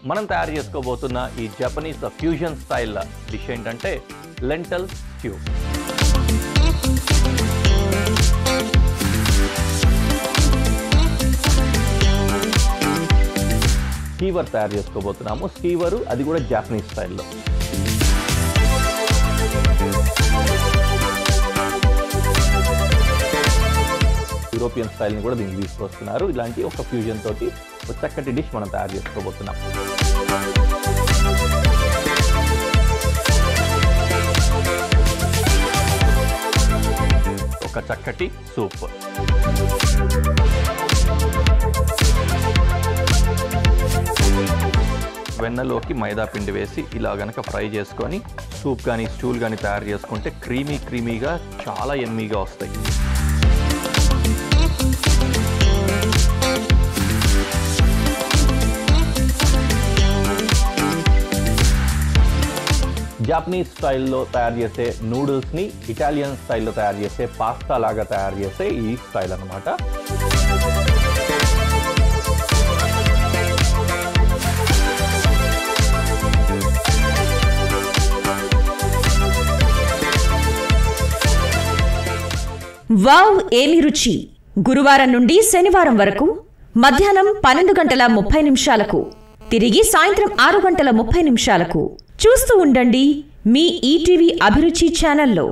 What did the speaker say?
మనం తయారు చేసుకోబోతున్న ఈ జపనీస్ ఫ్యూజన్ స్టైల్ డిష్ ఏంటంటే లెంటల్ స్ట్యూ. స్కీవర్ తయారు చేసుకోబోతున్నాము. స్కీవరు అది కూడా జపనీస్ స్టైల్లో. యూరోపియన్ స్టైల్ని కూడా దీనికి తీసుకొస్తున్నారు. ఇలాంటి ఒక ఫ్యూజన్ తోటి ఒక చక్కటి డిష్ మనం తయారు చేసుకోబోతున్నాం. ఒక చక్కటి సూప్. వెన్నలోకి మైదా పిండి వేసి ఇలా గనక ఫ్రై చేసుకొని సూప్ కానీ స్టూల్ కానీ తయారు చేసుకుంటే క్రీమీగా చాలా యమ్మీగా వస్తాయి. జాపనీస్ స్టైల్లో తయారు చేసే నూడిల్స్ని ఇటాలియన్ స్టైల్లో తయారు చేసే పాస్తా లాగా తయారు చేసే ఈ స్టైల్ అన్నమాట. వావ్ ఏమి రుచి! గురువారం నుండి శనివారం వరకు మధ్యాహ్నం 12:30 తిరిగి సాయంత్రం 6:30 చూస్తూ ఉండండి మీ ఈటీవీ అభిరుచి ఛానల్లో.